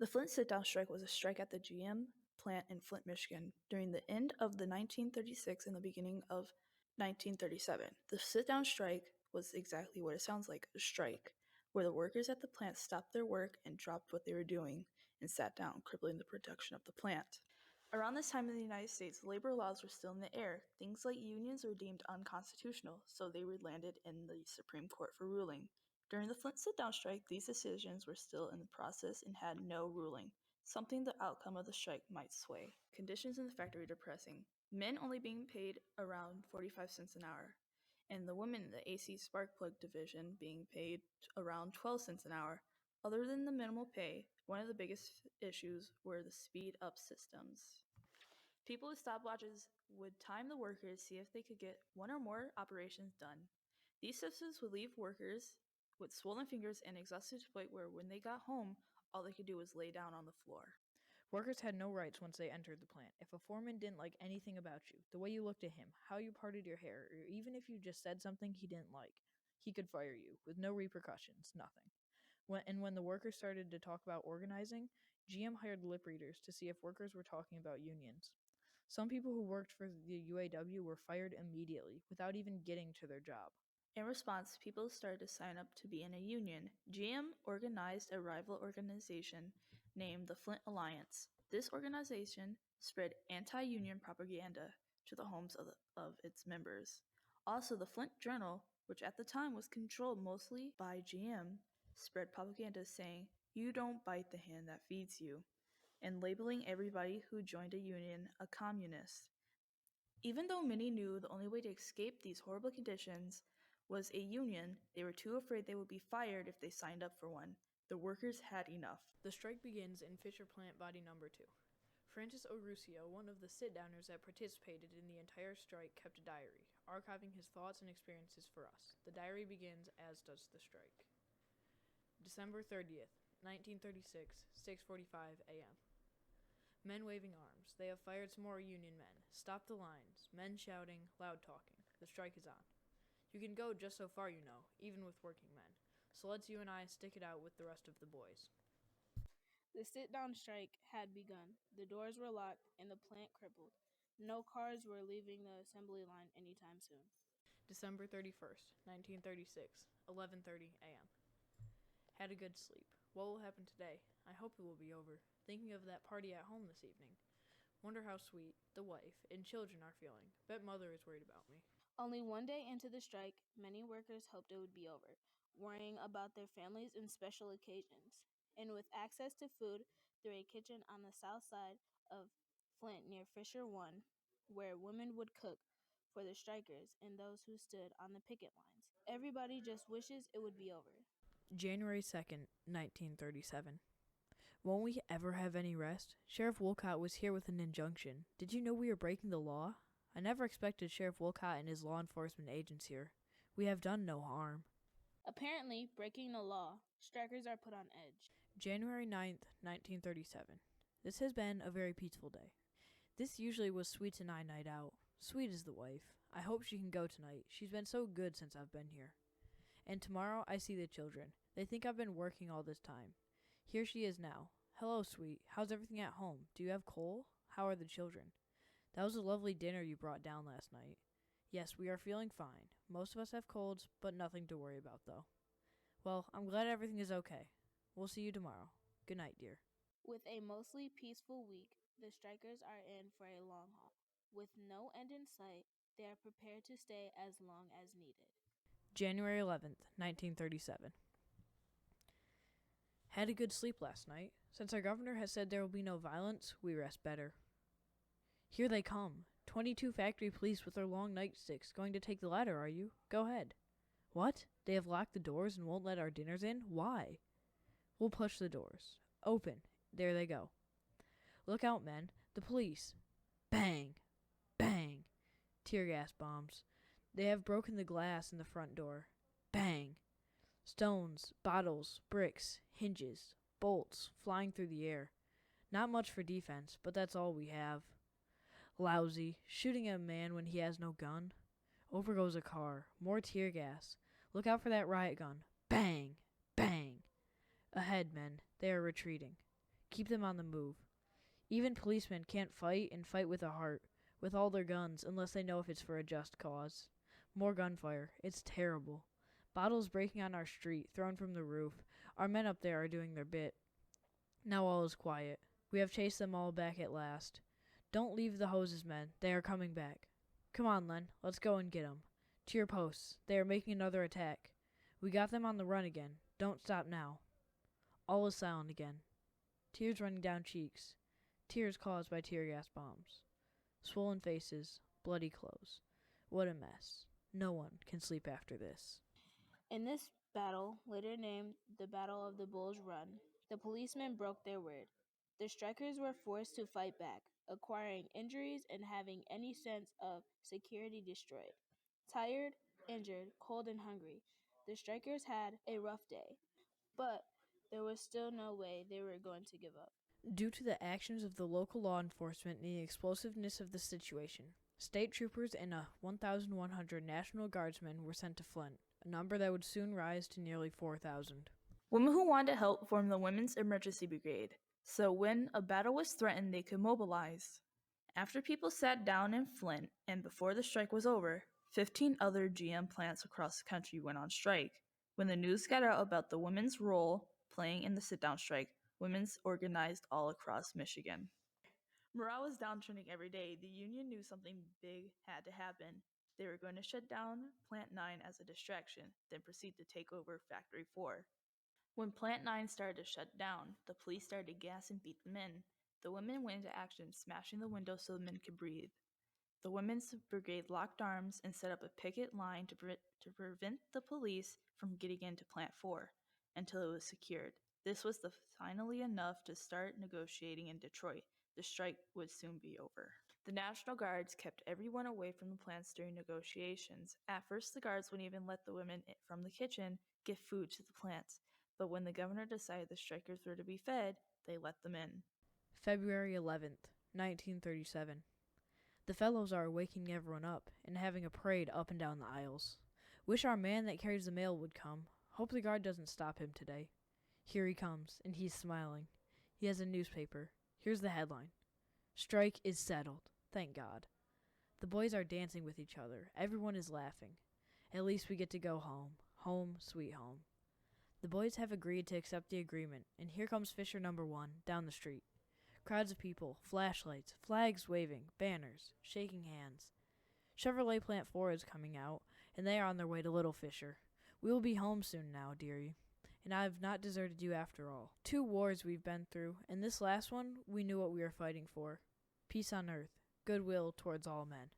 The Flint sit-down strike was a strike at the GM plant in Flint, Michigan, during the end of the 1936 and the beginning of 1937. The sit-down strike was exactly what it sounds like, a strike, where the workers at the plant stopped their work and dropped what they were doing and sat down, crippling the production of the plant. Around this time in the United States, labor laws were still in the air. Things like unions were deemed unconstitutional, so they were landed in the Supreme Court for ruling. During the Flint sit-down strike, these decisions were still in the process and had no ruling, something the outcome of the strike might sway. Conditions in the factory depressing. Men only being paid around 45 cents an hour, and the women in the AC spark plug division being paid around 12 cents an hour. Other than the minimal pay, one of the biggest issues were the speed-up systems. People with stopwatches would time the workers to see if they could get one or more operations done. These systems would leave workers with swollen fingers and exhausted to the point where when they got home, all they could do was lay down on the floor. Workers had no rights once they entered the plant. If a foreman didn't like anything about you, the way you looked at him, how you parted your hair, or even if you just said something he didn't like, he could fire you with no repercussions, nothing. When the workers started to talk about organizing, GM hired lip readers to see if workers were talking about unions. Some people who worked for the UAW were fired immediately without even getting to their job. In response, people started to sign up to be in a union. GM organized a rival organization named the Flint Alliance. This organization spread anti-union propaganda to the homes of its members. Also, the Flint Journal, which at the time was controlled mostly by GM, spread propaganda saying, "You don't bite the hand that feeds you," and labeling everybody who joined a union a communist. Even though many knew the only way to escape these horrible conditions was a union, they were too afraid they would be fired if they signed up for one. The workers had enough. The strike begins in Fisher Plant Body Number 2. Francis O'Ruscio, one of the sit-downers that participated in the entire strike, kept a diary, archiving his thoughts and experiences for us. The diary begins, as does the strike. December 30th, 1936, 6:45 a.m. Men waving arms. They have fired some more Union men. Stop the lines. Men shouting, loud talking. The strike is on. You can go just so far, you know, even with working men. So let's you and I stick it out with the rest of the boys. The sit-down strike had begun. The doors were locked and the plant crippled. No cars were leaving the assembly line anytime soon. December 31st, 1936, 11:30 a.m. Had a good sleep. What will happen today? I hope it will be over. Thinking of that party at home this evening. Wonder how sweet the wife and children are feeling. Bet mother is worried about me. Only one day into the strike, many workers hoped it would be over, worrying about their families and special occasions. And with access to food through a kitchen on the south side of Flint near Fisher 1, where women would cook for the strikers and those who stood on the picket lines. Everybody just wishes it would be over. January 2nd, 1937. Won't we ever have any rest? Sheriff Wolcott was here with an injunction. Did you know we were breaking the law? I never expected Sheriff Wolcott and his law enforcement agents here. We have done no harm. Apparently, breaking the law, strikers are put on edge. January 9th, 1937. This has been a very peaceful day. This usually was Sweet's and I night out. Sweet is the wife. I hope she can go tonight. She's been so good since I've been here. And tomorrow I see the children. They think I've been working all this time. Here she is now. Hello, Sweet. How's everything at home? Do you have coal? How are the children? That was a lovely dinner you brought down last night. Yes, we are feeling fine. Most of us have colds, but nothing to worry about, though. Well, I'm glad everything is okay. We'll see you tomorrow. Good night, dear. With a mostly peaceful week, the strikers are in for a long haul. With no end in sight, they are prepared to stay as long as needed. January 11th, 1937. Had a good sleep last night. Since our governor has said there will be no violence, we rest better. Here they come. 22 factory police with their long nightsticks. Going to take the ladder, are you? Go ahead. What? They have locked the doors and won't let our dinners in? Why? We'll push the doors. Open. There they go. Look out, men. The police. Bang! Bang! Tear gas bombs. They have broken the glass in the front door. Bang! Stones, bottles, bricks, hinges, bolts flying through the air. Not much for defense, but that's all we have. Lousy, shooting at a man when he has no gun. Over goes a car. More tear gas. Look out for that riot gun. Bang! Bang! Ahead, men. They are retreating. Keep them on the move. Even policemen can't fight and fight with a heart, with all their guns, unless they know if it's for a just cause. More gunfire. It's terrible. Bottles breaking on our street, thrown from the roof. Our men up there are doing their bit. Now all is quiet. We have chased them all back at last. Don't leave the hoses, men. They are coming back. Come on, Len. Let's go and get 'em. To your posts. They are making another attack. We got them on the run again. Don't stop now. All is silent again. Tears running down cheeks. Tears caused by tear gas bombs. Swollen faces. Bloody clothes. What a mess. No one can sleep after this. In this battle, later named the Battle of the Bulls Run, the policemen broke their word. The strikers were forced to fight back, acquiring injuries and having any sense of security destroyed. Tired, injured, cold, and hungry, the strikers had a rough day, but there was still no way they were going to give up. Due to the actions of the local law enforcement and the explosiveness of the situation, state troopers and 1,100 National Guardsmen were sent to Flint, a number that would soon rise to nearly 4,000. Women who wanted to help formed the Women's Emergency Brigade, so when a battle was threatened, they could mobilize. After people sat down in Flint and before the strike was over, 15 other GM plants across the country went on strike. When the news got out about the women's role playing in the sit-down strike, women's organized all across Michigan. Morale was downtrending every day. The union knew something big had to happen. They were going to shut down Plant 9 as a distraction, then proceed to take over Factory 4. When Plant 9 started to shut down, the police started to gas and beat the men. The women went into action, smashing the windows so the men could breathe. The Women's Brigade locked arms and set up a picket line to prevent the police from getting into Plant 4 until it was secured. This was finally enough to start negotiating in Detroit. The strike would soon be over. The National Guards kept everyone away from the plants during negotiations. At first, the guards wouldn't even let the women from the kitchen get food to the plants, but when the governor decided the strikers were to be fed, they let them in. February 11th, 1937. The fellows are waking everyone up and having a parade up and down the aisles. Wish our man that carries the mail would come. Hope the guard doesn't stop him today. Here he comes, and he's smiling. He has a newspaper. Here's the headline. Strike is settled. Thank God. The boys are dancing with each other. Everyone is laughing. At least we get to go home. Home, sweet home. The boys have agreed to accept the agreement, and here comes Fisher number 1 down the street. Crowds of people, flashlights, flags waving, banners, shaking hands. Chevrolet Plant 4 is coming out, and they are on their way to Little Fisher. We will be home soon now, dearie, and I have not deserted you after all. 2 wars we've been through, and this last one we knew what we were fighting for. Peace on earth, goodwill towards all men.